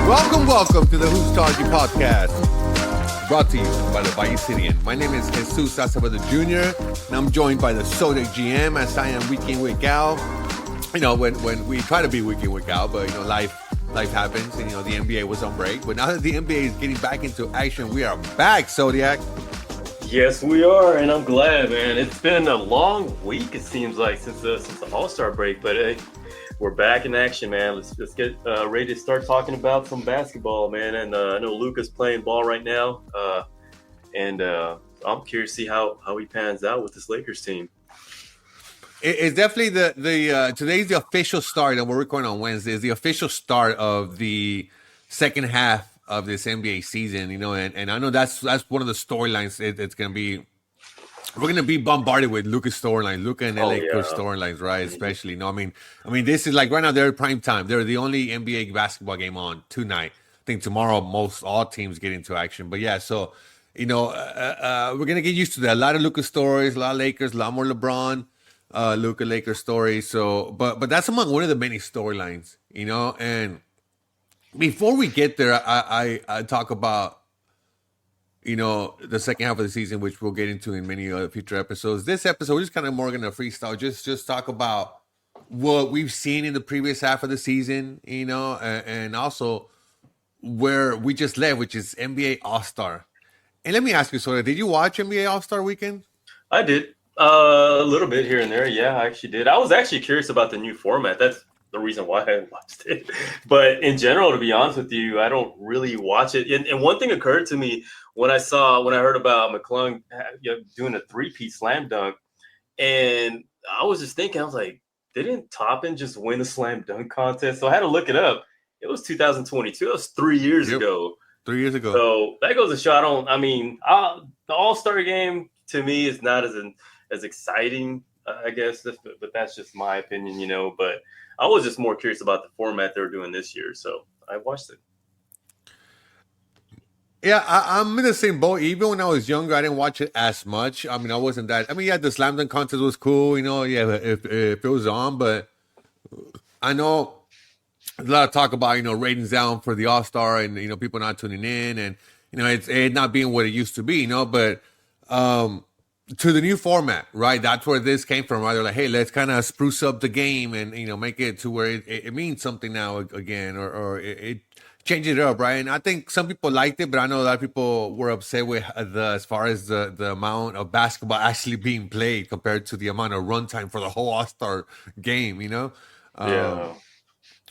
Welcome to the Hoopsology Podcast, brought to you by the Bayesian. My name is Jesus Acevedo Jr., and I'm joined by the Zodiac GM, as I am week in, week out. You know, when we try to be week in, week out, but, you know, life happens, and, you know, the NBA was on break. But now that the NBA is getting back into action, we are back, Zodiac. Yes, we are, and I'm glad, man. It's been a long week, it seems like, since the All-Star break, but hey, we're back in action, man. Let's get ready to start talking about some basketball, man. And I know Luka's playing ball right now, and I'm curious to see how he pans out with this Lakers team. It's definitely the today's the official start, and we're recording on Wednesday. Is the official start of the second half of this NBA season, you know, and I know that's one of the storylines. It's gonna be. We're gonna be bombarded with Luka's storylines, Luka and LA storylines, right? Especially, I mean, this is like right now they're prime time. They're the only NBA basketball game on tonight. I think tomorrow all teams get into action. But yeah, so you know, we're gonna get used to that. A lot of Luka stories, a lot of Lakers, a lot more LeBron, Luka Lakers stories. So, but that's among one of the many storylines, you know. And before we get there, I talk about, you know, the second half of the season, which we'll get into in many other future episodes. This episode, we're just kind of more going to freestyle, just talk about what we've seen in the previous half of the season, you know, and also where we just left, which is NBA All-Star. And let me ask you, Soda, did you watch NBA All-Star Weekend? I did. A little bit here and there. Yeah, I actually did. I was actually curious about the new format. That's the reason why I watched it. But in general, to be honest with you, I don't really watch it. And one thing occurred to me when I heard about McClung doing a three-piece slam dunk, and I was just thinking, I was like, didn't Toppin just win the slam dunk contest? So I had to look it up. It was 2022. It was 3 years ago. 3 years ago. So that goes to show. The All-Star game to me is not as exciting, I guess, but that's just my opinion, you know. But I was just more curious about the format they were doing this year, so I watched it. Yeah, I'm in the same boat. Even when I was younger, I didn't watch it as much. I mean, I wasn't that. I mean, yeah, the slam dunk contest was cool, you know. Yeah, if it was on, but I know a lot of talk about, you know, ratings down for the All-Star, and, you know, people not tuning in, and, you know, it not being what it used to be, you know. But to the new format, right? That's where this came from, right? They're like, hey, let's kind of spruce up the game and, you know, make it to where it means something now again, or it changes it up, right? And I think some people liked it, but I know a lot of people were upset with as far as the amount of basketball actually being played compared to the amount of runtime for the whole All-Star game, you know? Yeah.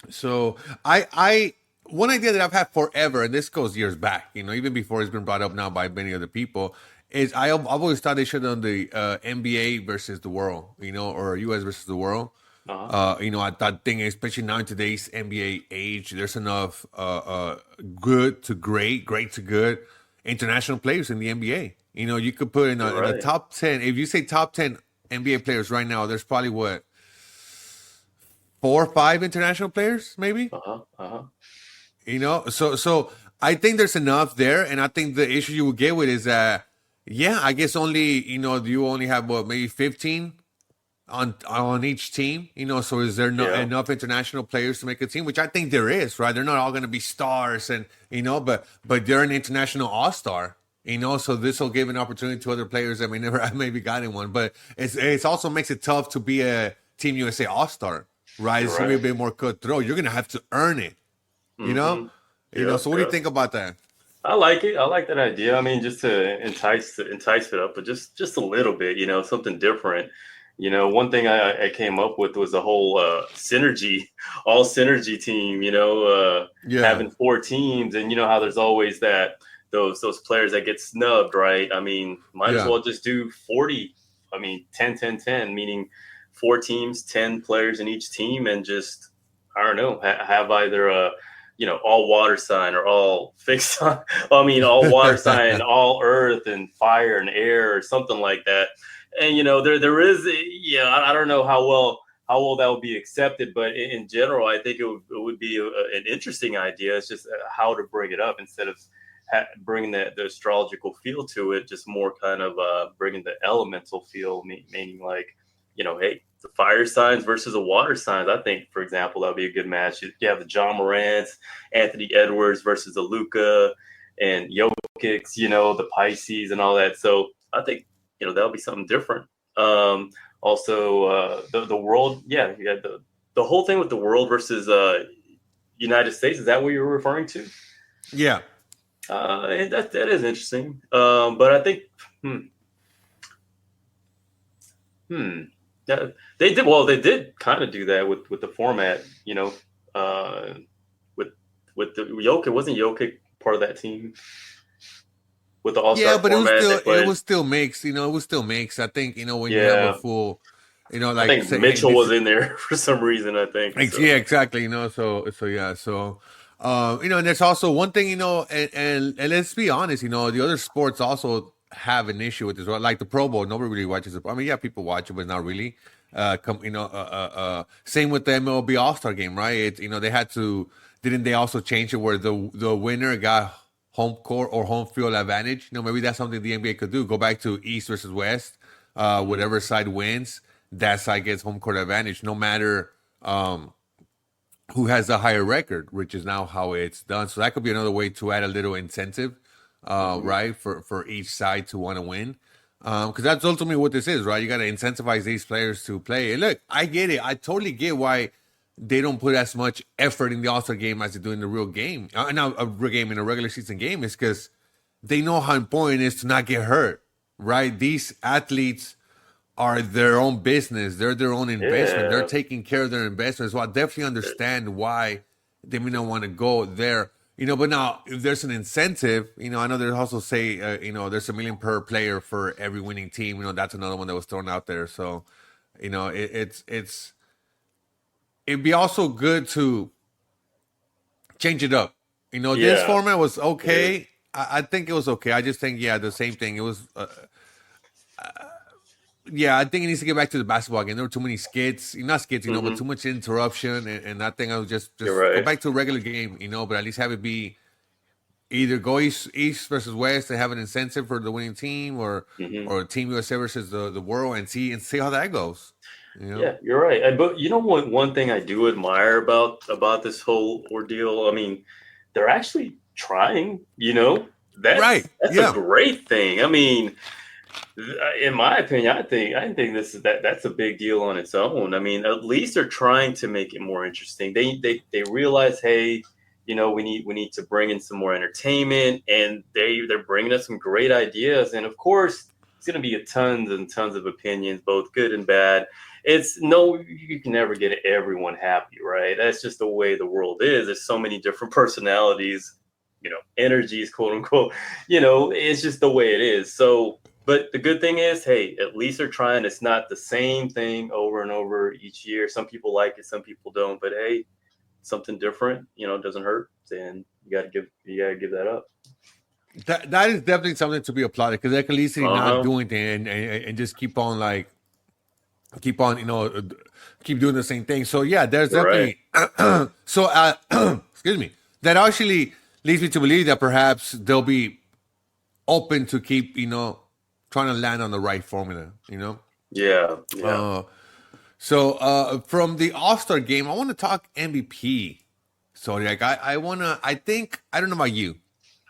So I one idea that I've had forever, and this goes years back, you know, even before it's been brought up now by many other people, is I've always thought they should have done the NBA versus the world, you know, or US versus the world. You know, I thought, especially now in today's NBA age, there's enough good to great to good international players in the NBA. You know, you could put in a top 10. If you say top 10 NBA players right now, there's probably 4 or 5 international players, maybe. You know, so I think there's enough there, and I think the issue you would get with is that, yeah, I guess you only have maybe 15 on each team, you know. So is there enough international players to make a team? Which I think there is, right? They're not all going to be stars, and, you know, but they're an international all-star, you know. So this will give an opportunity to other players that may never have maybe gotten one. But it's also makes it tough to be a Team USA all-star, right? It's going to be a bit more cutthroat. You're going to have to earn it, you know. You know. So what do you think about that? I like it. I like that idea. I mean, just to entice it up, but just a little bit, you know, something different. You know, one thing I came up with was a whole synergy team, you know, having 4 teams, and, you know, how there's always those players that get snubbed, right? I mean, might as well just do 40. I mean, 10, meaning 4 teams, 10 players in each team, and just, I don't know, have either all water sign or all fixed sign. I mean, all water sign, all earth and fire and air, or something like that. And, you know, there is, I don't know how well that would be accepted, but in general, I think it would be an interesting idea. It's just how to bring it up instead of bringing the astrological feel to it, just more kind of bringing the elemental feel, meaning like, hey, the fire signs versus the water signs. I think, for example, that'll be a good match. You have the John Morants, Anthony Edwards versus the Luka and Jokic, the Pisces and all that. So I think, that'll be something different. Also, the world, the whole thing with the world versus United States. Is that what you're referring to? Yeah. And that is interesting. But I think, they did well. They did kind of do that with the format, with the Jokic. Wasn't Jokic part of that team with the All-Star But format? it was still mixed. It was still mixed. I think when you have a full, I think Mitchell was in there for some reason. I think. So. Yeah, exactly. So and there's also one thing, and let's be honest, the other sports also have an issue with this, right? Like the Pro Bowl, nobody really watches it. I mean, yeah, people watch it, but not really. Same with the MLB All-Star game, right? It's they had to, didn't they also change it where the winner got home court or home field advantage? Maybe that's something the NBA could do. Go back to East versus West. Whatever side wins, that side gets home court advantage, no matter who has the higher record, which is now how it's done. So that could be another way to add a little incentive, right, for each side to want to win. Because that's ultimately what this is, right? You got to incentivize these players to play. And look, I get it. I totally get why they don't put as much effort in the All-Star game as they do in the real game. Not a real game, in a regular season game, is because they know how important it is to not get hurt, right? These athletes are their own business. They're their own investment. Yeah. They're taking care of their investment. So I definitely understand why they may not want to go there. But now if there's an incentive, I know they also say, there's $1 million per player for every winning team. That's another one that was thrown out there. So, it'd be also good to change it up. This format was okay. I think it was okay. I just think, the same thing. It was, I think it needs to get back to the basketball game. There were too many skits, not skits, but too much interruption. And I think I would just go back to a regular game, but at least have it be either go East versus West and have an incentive for the winning team, or Team USA versus the world, and see how that goes. Yeah, you're right. But one thing I do admire about this whole ordeal, I mean, they're actually trying, that's right. That's a great thing. I mean, in my opinion, I think that's a big deal on its own. I mean, at least they're trying to make it more interesting. They realize, hey, we need to bring in some more entertainment, and they're bringing us some great ideas. And of course, it's going to be tons and tons of opinions, both good and bad. You can never get everyone happy, right? That's just the way the world is. There's so many different personalities, energies, quote unquote. It's just the way it is. So. But the good thing is, hey, at least they're trying. It's not the same thing over and over each year. Some people like it, some people don't. But hey, something different, doesn't hurt. And you gotta give that up. That is definitely something to be applauded, because they can at least not do anything and just keep on keep doing the same thing. So there's definitely excuse me. That actually leads me to believe that perhaps they'll be open to keep trying to land on the right formula, Yeah. So from the All-Star game, I want to talk MVP. So I don't know about you,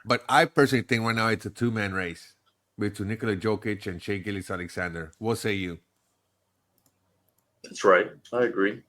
but I personally think right now it's a two-man race between Nikola Jokic and Shai Gilgeous-Alexander. What say you? That's right. I agree.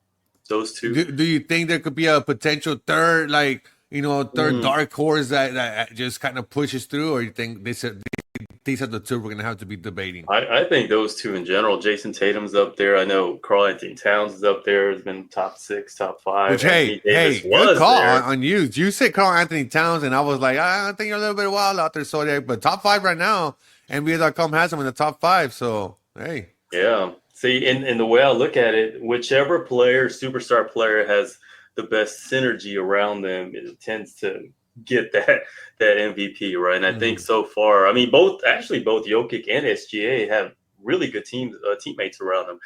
Those two. Do you think there could be a potential third, dark horse that just kind of pushes through, or you think these are the two we're going to have to be debating? I think those two in general. Jason Tatum's up there. I know Karl-Anthony Towns is up there. Has been top 6, top 5. Which, hey, good call on you. You said Karl-Anthony Towns, and I was like, I think you're a little bit wild out there, Zodiac. But top 5 right now, NBA.com has him in the top 5. So, hey. Yeah. See, and the way I look at it, whichever superstar player has the best synergy around them, it tends to get that MVP, right? And I think so far, I mean, both Jokic and SGA have really good teammates around them.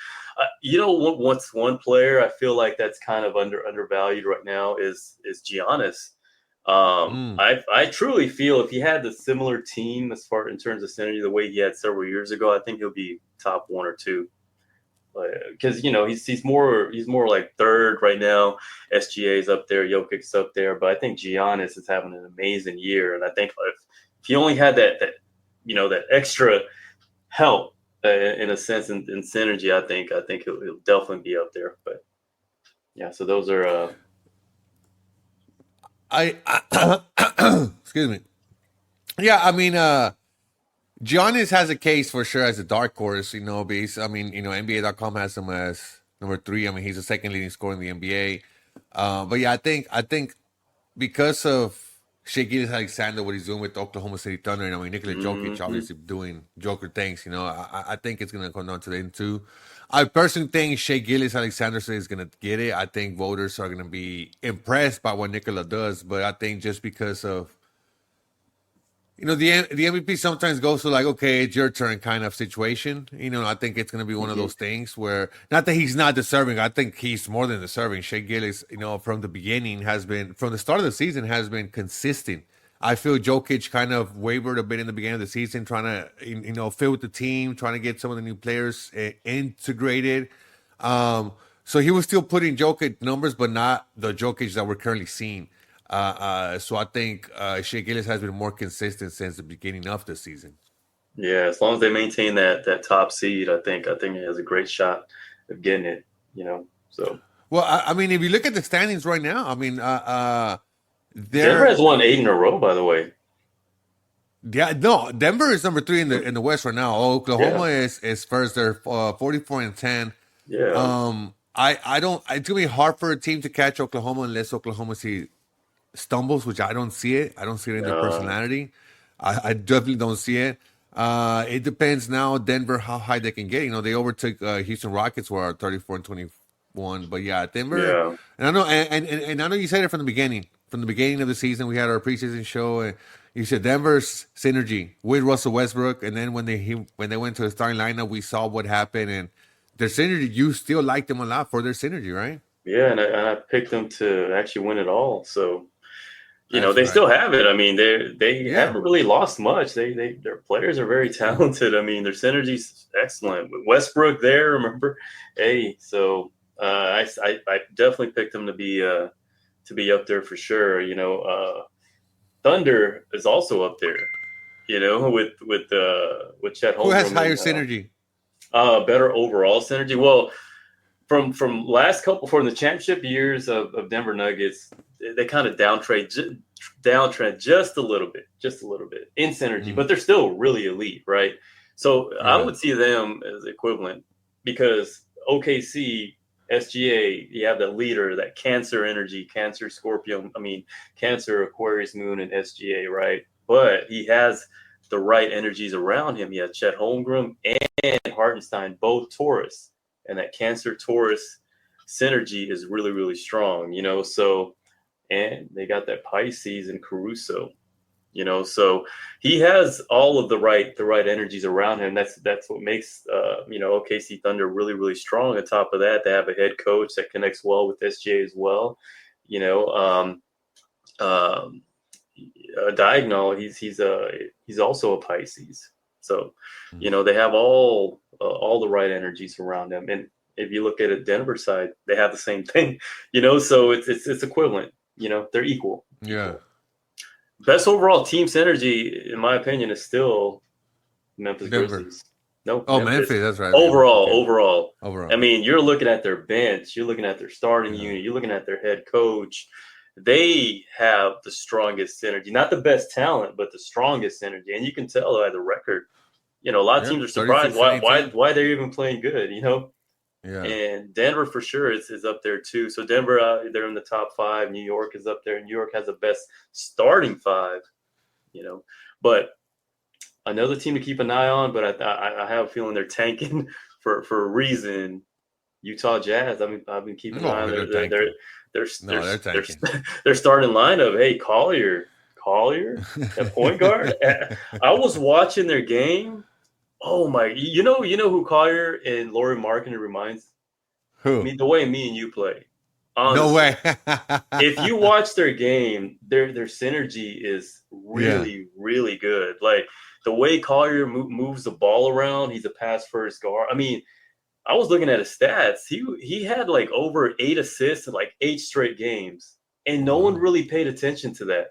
Once one player I feel like that's kind of undervalued right now is Giannis. I truly feel if he had the similar team in terms of synergy the way he had several years ago, I think he'll be top 1 or 2. because he's more like third right now. SGA is up there, Jokic's up there, but I think Giannis is having an amazing year, and I think if he only had that extra help in a sense in synergy, I think it'll definitely be up there. But yeah, so those are. Excuse me. Yeah, I mean, Giannis has a case for sure as a dark horse, because NBA.com has him as number 3. I mean, he's the second leading scorer in the NBA. But yeah, I think because of Shea Gilgeous-Alexander, what he's doing with Oklahoma City Thunder, and Nikola Jokic obviously doing Joker things, I think it's gonna come down to them too. I personally think Shea Gilgeous-Alexander is gonna get it. I think voters are gonna be impressed by what Nikola does, but I think just because of the MVP sometimes goes to like, okay, it's your turn kind of situation. I think it's going to be one of those things where, not that he's not deserving, I think he's more than deserving. Shea Gilgeous, from the start of the season, has been consistent. I feel Jokic kind of wavered a bit in the beginning of the season, trying to, fit with the team, trying to get some of the new players integrated. So he was still putting Jokic numbers, but not the Jokic that we're currently seeing. So I think Shea Gilgeous has been more consistent since the beginning of the season. Yeah, as long as they maintain that top seed, I think he has a great shot of getting it. So. Well, I mean, if you look at the standings right now, I mean, Denver has won 8 in a row, by the way. Yeah, no, Denver is number 3 in the West right now. Oklahoma is first. They're 44-10. Yeah. I don't. It's gonna be hard for a team to catch Oklahoma unless Oklahoma stumbles, which I don't see it. I don't see it in their personality. I definitely don't see it. It depends now, Denver, how high they can get. They overtook Houston Rockets, who are 34-21. But yeah, Denver. Yeah. And I know, and I know you said it from the beginning. From the beginning of the season, we had our preseason show, and you said Denver's synergy with Russell Westbrook, and then when they went to the starting lineup, we saw what happened, and their synergy. You still like them a lot for their synergy, right? Yeah, and I picked them to actually win it all. So. They right. still have it. I mean, they haven't really lost much. Their players are very talented. I mean, their synergy's excellent. With Westbrook there, remember? Hey, so I definitely picked them to be up there for sure. Thunder is also up there. With Chet Holmgren. Who has higher synergy? Better overall synergy. Well, from from the championship years of Denver Nuggets, they kind of downtrend just a little bit in synergy, but they're still really elite, right? So I would see them as equivalent because OKC, SGA, you have that leader, that Cancer energy, Cancer Scorpio, Cancer Aquarius Moon and SGA, right? But he has the right energies around him. He has Chet Holmgren and Hartenstein, both Taurus. And that Cancer Taurus synergy is really, really strong, so, and they got that Pisces and Caruso, so he has all of the right energies around him. That's what makes, OKC Thunder really, really strong. On top of that, they have a head coach that connects well with SGA as well. Diagonal, he's also a Pisces. So, they have all the right energies around them. And if you look at it, Denver side, they have the same thing, so it's equivalent, they're equal. Yeah. Best overall team synergy, in my opinion, is still Memphis Grizzlies. No. Oh, Memphis, that's right. Overall. I mean, you're looking at their bench, you're looking at their starting unit, you're looking at their head coach. They have the strongest synergy, not the best talent, but the strongest synergy. And you can tell by the record, a lot of teams are surprised why they're even playing good, Yeah. And Denver for sure is up there too. So Denver, they're in the top 5. New York is up there. New York has the best starting 5, But another team to keep an eye on, but I have a feeling they're tanking for a reason. Utah Jazz. I've been keeping an eye on their starting lineup. Hey, Collier, at point guard. I was watching their game. Oh my! You know who Collier and Lauri Markkanen reminds? Who? The way me and you play. Honestly. No way. If you watch their game, their synergy is really, really good. Like the way Collier moves the ball around, he's a pass first guard. I was looking at his stats. He had like over 8 assists in like 8 straight games, and no one Wow. really paid attention to that.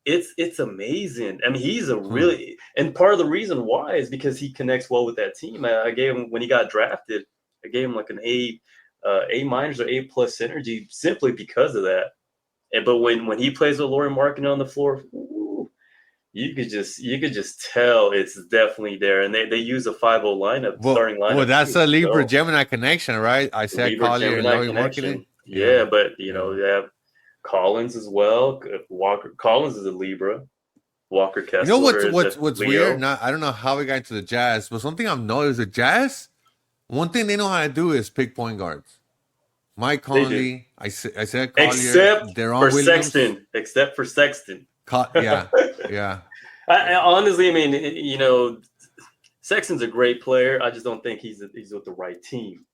It's amazing. I mean, he's a Huh. really, and part of the reason why is because he connects well with that team. I gave him, when he got drafted, I gave him like an A minus or A+ synergy simply because of that. And but when he plays with Lauri Markkanen on the floor, ooh, you could just tell it's definitely there. And they use a 5-0 lineup, Well, starting well, lineup that's too. a Libra So Gemini connection, right? I said Libra Collier and Gemini Laurie Marketing. connection. Yeah, Yeah, but yeah. they have Collins as well. Walker Collins is a Libra. Walker You know Kessler is a what's weird? Leo. Not I don't know how we got into the Jazz, but something I've noticed the Jazz. One thing they know how to do is pick point guards. Mike They do. Conley, I said Collier, Except Deron for Williams. Sexton. Except for Sexton. Yeah, yeah, I yeah, honestly, I mean, Sexton's a great player. I just don't think he's with the right team.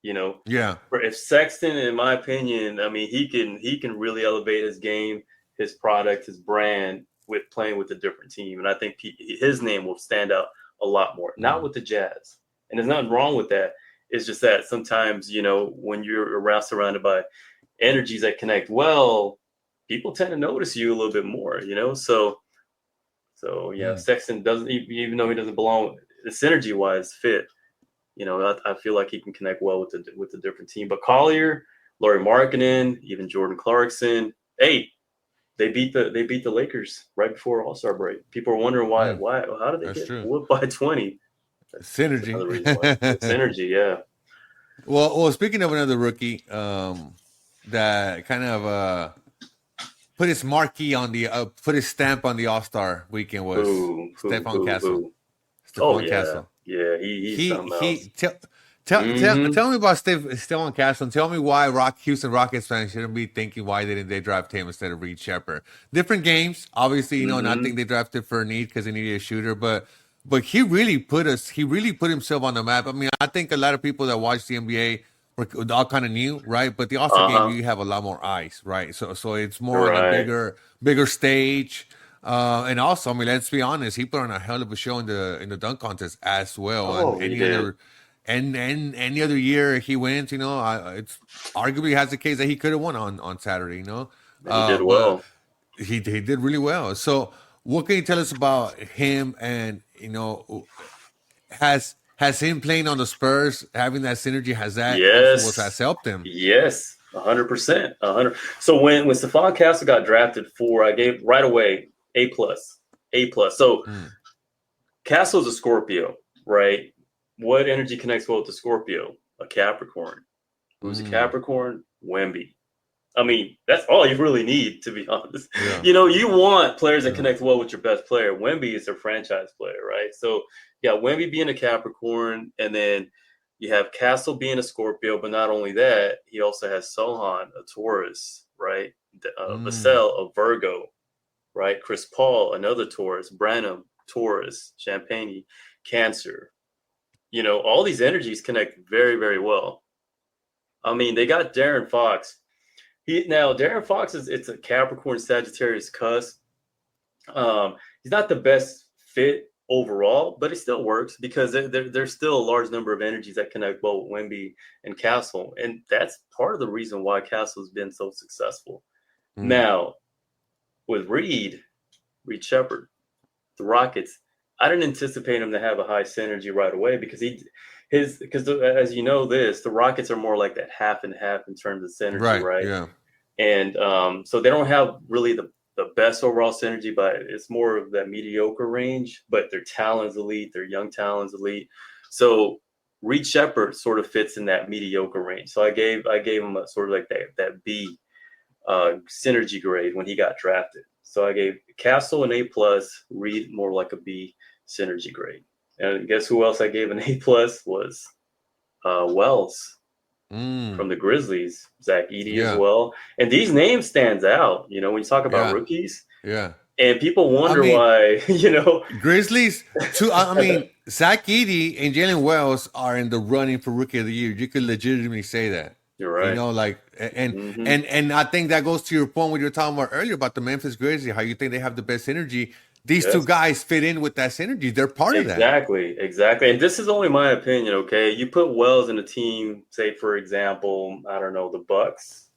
yeah. For if Sexton, in my opinion, I mean, he can really elevate his game, his product, his brand with playing with a different team, and I think his name will stand out a lot more. Not Mm. with the Jazz, and there's nothing wrong with that. It's just that sometimes when you're around surrounded by energies that connect well, people tend to notice you a little bit more. So yeah, Mm. Sexton doesn't even though he doesn't belong the synergy wise fit. I feel like he can connect well with the different team. But Collier, Lauri Markkanen, even Jordan Clarkson, hey, they beat the Lakers right before All-Star break. People are wondering why. Mm. Why? How did they That's get true. whooped by 20? That's Synergy. another reason why. Synergy, yeah. Well, speaking of another rookie, that kind of put his marquee on the put his stamp on the All Star weekend was Stephon Castle. Oh Stephon yeah, Castle. yeah. He's something else. He tell me about Stephon Castle and tell me why Houston Rockets fans shouldn't be thinking why didn't they draft him instead of Reed Shepard. Different games, obviously, and I think they drafted for a need because they needed a shooter, but he really put himself on the map. I mean, I think a lot of people that watch the NBA were all kind of new, right? But the All Star Uh game, huh. you have a lot more eyes, right? So it's more on a Right. bigger stage. And also, I mean, let's be honest, he put on a hell of a show in the dunk contest as well. And Oh, he did. any other year he wins, it's arguably has the case that he could have won on Saturday, He did but well. he did really well. So, what can you tell us about him? And has him playing on the Spurs having that synergy? Has Yes. helped him? Yes. 100%. 100. So when Stephon Castle got drafted I gave right away A+. A+. So Mm, Castle's a Scorpio, right? What energy connects well with the Scorpio? A Capricorn. Who's a mm, Capricorn? Wemby. I mean, that's all you really need, to be honest. yeah, You want players that yeah. connect well with your best player. Wemby is their franchise player, right? So, yeah, Wemby being a Capricorn, and then you have Castle being a Scorpio, but not only that, he also has Sohan, a Taurus, right? Mm, Vassell, a Virgo, right? Chris Paul, another Taurus. Branham, Taurus. Champagne, Cancer. All these energies connect very, very well. I mean, they got Darren Fox. Darren Fox it's a Capricorn Sagittarius cusp. He's not the best fit overall, but it still works because there's still a large number of energies that connect well with Wemby and Castle, and that's part of the reason why Castle's been so successful. mm, Now with Reed Shepard, the Rockets, I didn't anticipate him to have a high synergy right away because as you know the Rockets are more like that half and half in terms of synergy, right. right? Yeah. And so they don't have really the best overall synergy, but it's more of that mediocre range. But their talent's elite, their young talent's elite. So Reed Shepard sort of fits in that mediocre range. So I gave him a sort of like that B synergy grade when he got drafted. So I gave Castle an A+, Reed more like a B synergy grade. And guess who else I gave an A+ was Wells Mm, from the Grizzlies, Zach Edey as yeah. well. And these names stands out, when you talk about Yeah. rookies, Yeah. and people I wonder mean, why, Grizzlies. Two. I mean, Zach Edey and Jalen Wells are in the running for Rookie of the Year. You could legitimately say that. You're right. Like, Mm-hmm. and I think that goes to your point what you were talking about earlier about the Memphis Grizzlies. How you think they have the best energy? these two Yes. guys fit in with that synergy. They're part of that. Exactly. And this is only my opinion, okay? You put Wells in a team, say for example, I don't know, the Bucks,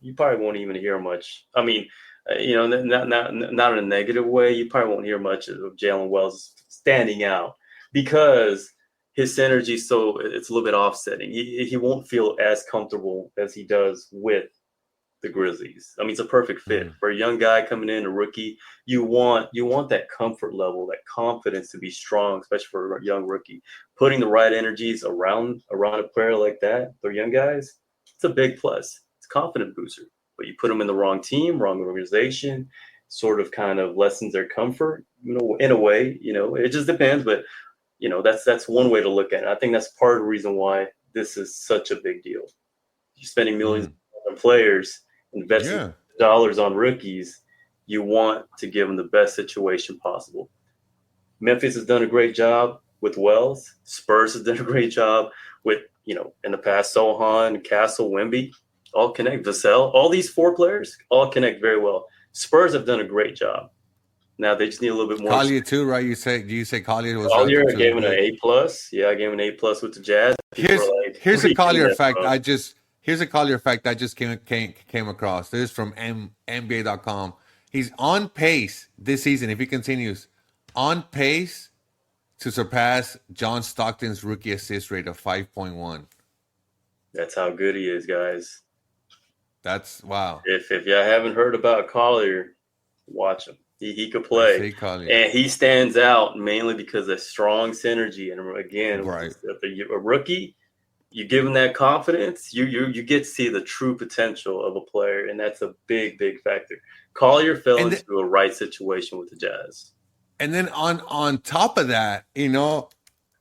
you probably won't even hear much. I mean, not in a negative way. You probably won't hear much of Jalen Wells standing out because his synergy, so it's a little bit offsetting. He won't feel as comfortable as he does with the Grizzlies. I mean, it's a perfect fit for a young guy coming in, a rookie. You want that comfort level, that confidence to be strong, especially for a young rookie. Putting the right energies around a player like that for young guys, it's a big plus. It's a confident booster. But you put them in the wrong team, wrong organization, sort of kind of lessens their comfort, in a way. It just depends. But that's one way to look at it. I think that's part of the reason why this is such a big deal. You're spending millions on players, investing dollars on rookies. You want to give them the best situation possible. Memphis has done a great job with Wells. Spurs has done a great job with, in the past, Sohan, Castle, Wemby, all connect. Vassell, all these 4 players all connect very well. Spurs have done a great job. Now they just need a little bit more. Collier too, right? You say Collier was. Collier, I gave him an A+. Yeah, I gave him an A+ with the Jazz. Here's a Collier fact. Here's a Collier fact I just came across. This is from NBA.com. He's on pace this season, if he continues, on pace to surpass John Stockton's rookie assist rate of 5.1. That's how good he is, guys. That's wow. If you haven't heard about Collier, watch him. He could play, and he stands out mainly because of strong synergy. And again, a rookie, you give him that confidence, you get to see the true potential of a player, and that's a big factor. Collier fell into a right situation with the Jazz. And then on top of that,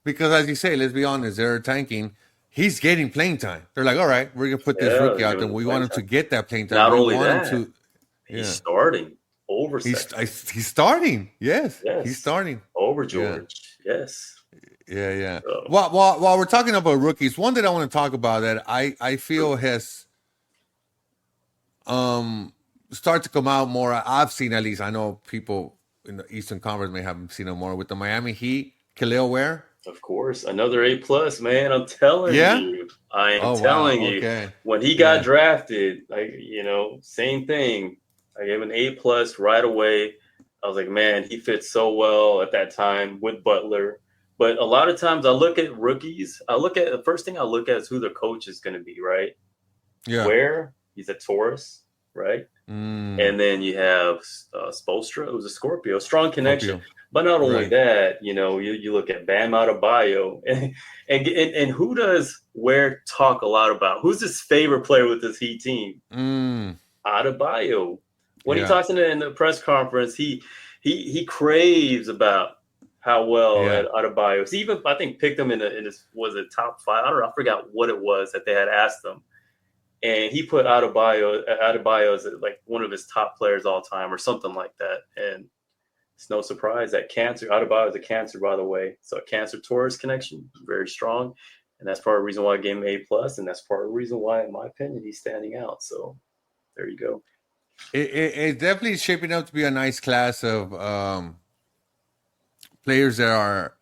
because as you say, let's be honest, they're tanking. He's getting playing time. They're like, all right, we're gonna put this rookie out there. We want him to get that playing time. Not only that, he's starting. He's starting. Yes. He's starting over George. Yes. Yeah. So. While we're talking about rookies, one that I want to talk about that I feel has started to come out more. I've seen, at least. I know people in the Eastern Conference may have seen him more with the Miami Heat. Khalil Ware. Of course, another A+, man. I'm telling you. I am telling you. Okay. When he got drafted, same thing. I gave an A+ right away. I was like, man, he fits so well at that time with Butler. But a lot of times I look at rookies. The first thing I look at is who the coach is going to be, right? Yeah. Where he's a Taurus, right? And then you have Spoelstra, who's a Scorpio, strong connection. But not only that, you look at Bam Adebayo, and who does Ware talk a lot about? Who's his favorite player with this Heat team? Adebayo. When he talks in the press conference, he craves about how well Adebayo. He even, I think, picked him in his top 5. I don't know. I forgot what it was that they had asked him, and he put Adebayo as like one of his top players all time or something like that. And it's no surprise that Cancer. Adebayo is a Cancer, by the way, so a Cancer Taurus connection, very strong, and that's part of the reason why I gave him A+, and that's part of the reason why, in my opinion, he's standing out. So there you go. It's definitely shaping up to be a nice class of players that are,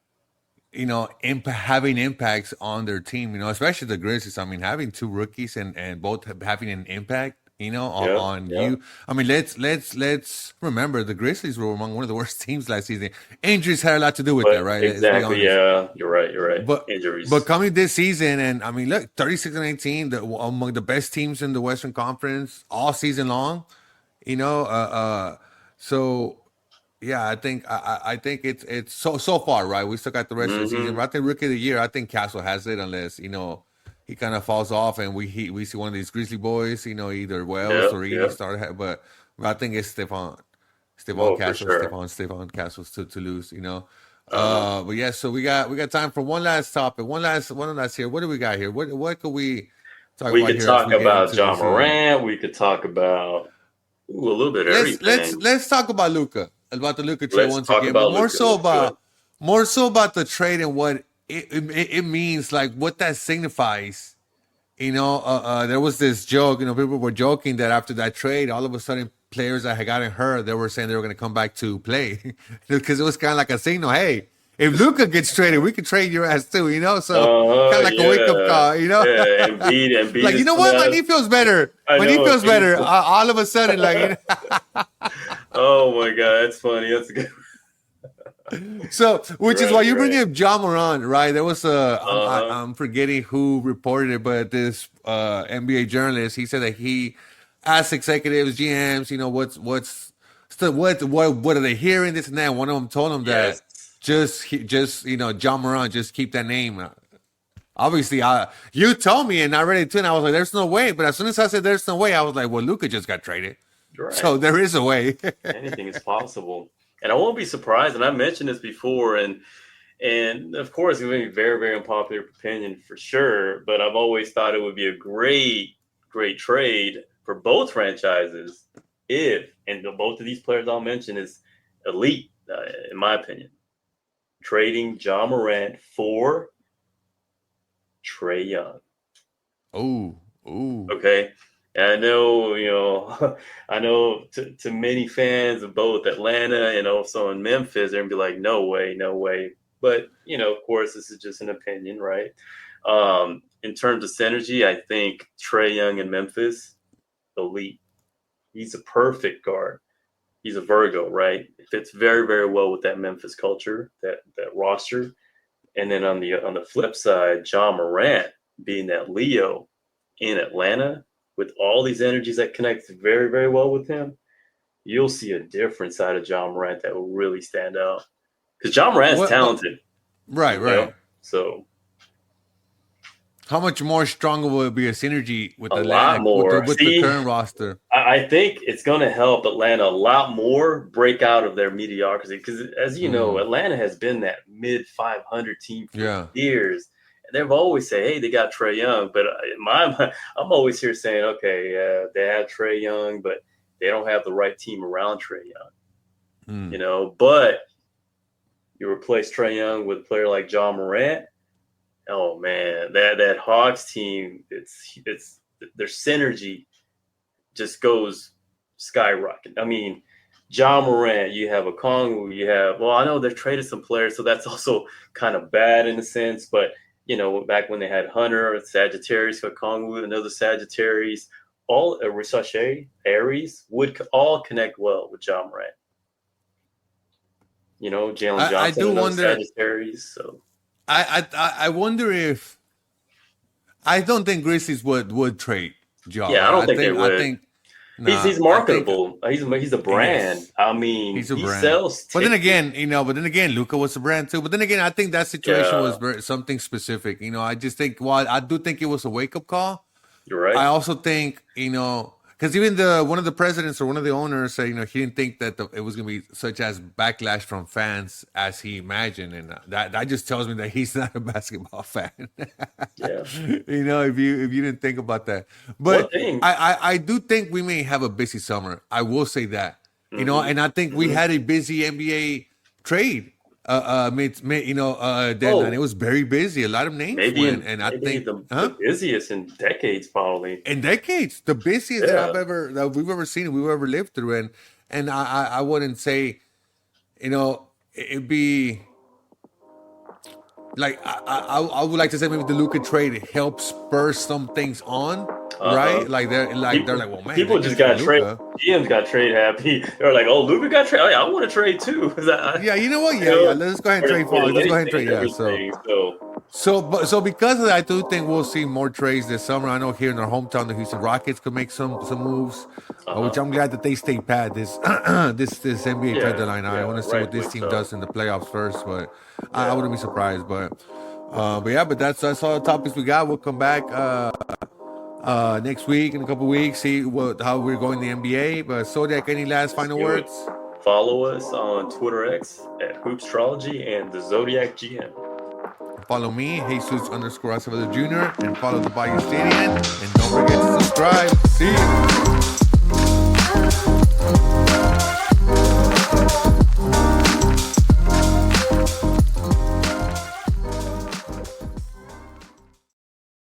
having impacts on their team. Especially the Grizzlies. I mean, having 2 rookies and both having an impact. On you. I mean, let's remember the Grizzlies were among one of the worst teams last season. Injuries had a lot to do with that, right? Exactly. Yeah, you're right. But injuries. But coming this season, and I mean, look, 36-18, among the best teams in the Western Conference all season long. So yeah, I think it's so far, right? We still got the rest of the season. But I think Rookie of the Year, I think Castle has it, unless he kind of falls off, and we see one of these Grizzly boys, either Wells or Edie start. But I think it's Stephon Castles, sure. Stephon Castles to lose. But yeah, so we got time for one last topic, one last here. What do we got here? What could we talk about? We could talk about John Morant. We could talk about a little bit of everything. Let's talk about Luka, about the Luka trade once again, but more so about the trade and what it means, like what that signifies. There was this joke, people were joking that after that trade, all of a sudden players that had gotten hurt, they were saying they were going to come back to play because it was kind of like a signal. Hey, if Luka gets traded, we could trade your ass too, So kind of like a wake up call, Yeah, Embiid like, you know what? My knee feels better. My knee feels better. All of a sudden, like. Oh my God, that's funny. That's good. So, which is why you bring up Ja Morant, right? There was I'm forgetting who reported it, but this NBA journalist, he said that he asked executives, GMs, what are they hearing, this and that. One of them told him that just Ja Morant, just keep that name. Obviously, you told me, and I read it too, and I was like, "There's no way." But as soon as I said, "There's no way," I was like, "Well, Luka just got traded, right. So there is a way." Anything is possible. And I won't be surprised, and I mentioned this before, and of course, it's going to be very, very unpopular opinion for sure, but I've always thought it would be a great, great trade for both franchises and both of these players I'll mention is elite, in my opinion. Trading Ja Morant for Trae Young. Oh. Okay. And I know, I know to many fans of both Atlanta and also in Memphis, they're going to be like, no way. But, of course, this is just an opinion, right? In terms of synergy, I think Trae Young in Memphis, elite. He's a perfect guard. He's a Virgo, right? It fits very, very well with that Memphis culture, that roster. And then on the flip side, Ja Morant being that Leo in Atlanta, with all these energies that connect very, very well with him, you'll see a different side of Ja Morant that will really stand out. Because Ja Morant's talented. Right. So how much more stronger will it be a synergy with Atlanta? A lot more. With the current roster? I think it's going to help Atlanta a lot more break out of their mediocrity. Because as you know, Atlanta has been that mid-500 team for years. They've always say, hey, they got Trae Young. But in my mind, I'm always here saying, okay, they have Trae Young, but they don't have the right team around Trae Young. But you replace Trae Young with a player like Ja Morant. Oh, man, that Hawks team, it's their synergy just goes skyrocket. I mean, Ja Morant, you have Okongwu, I know they've traded some players, so that's also kind of bad in a sense, but back when they had Hunter, Sagittarius, Okongwu, another Sagittarius, all Risache, Aries would all connect well with Ja Morant. Jalen Johnson, I do wonder, Sagittarius. So I wonder if I don't think Grizzlies would trade Ja. Yeah, I don't think they would. I think he's marketable. He's a brand. Yes. I mean, he's a brand. Sells tickets. But then again, Luka was a brand too. But then again, I think that situation was something specific. I just think I do think it was a wake up call. You're right. I also think because even one of the presidents or one of the owners said he didn't think that it was going to be such as backlash from fans as he imagined, and that just tells me that he's not a basketball fan. Yeah. If you didn't think about that, but I do think we may have a busy summer. I will say that, and I think we had a busy NBA trade. Deadline. It was very busy. A lot of names went, and I think the busiest in decades, probably. In decades, the busiest that we've ever seen, we've ever lived through, and I wouldn't say, it'd be like I would like to say maybe the Luka trade helps spur some things on. Right? Like they're like, well, man. People just got traded. GMs got trade happy. They're like, oh, Luka got traded. I want to trade too. Yeah, you know what? Yeah. Let's go ahead and trade for. Let's go ahead and trade. Yeah. So because of that, I do think we'll see more trades this summer. I know here in our hometown, the Houston Rockets could make some moves, which I'm glad that they stay pat this NBA trade deadline. I want to see what this team does in the playoffs first, but I wouldn't be surprised. But that's all the topics we got. We'll come back next week, in a couple weeks, see how we're going in the NBA. But Zodiac, any last final words? Follow us on Twitter X at Hoopstrology and the Zodiac GM. Follow me, Jesus _Acevedo Jr. and follow the Bayou Stadium. And don't forget to subscribe.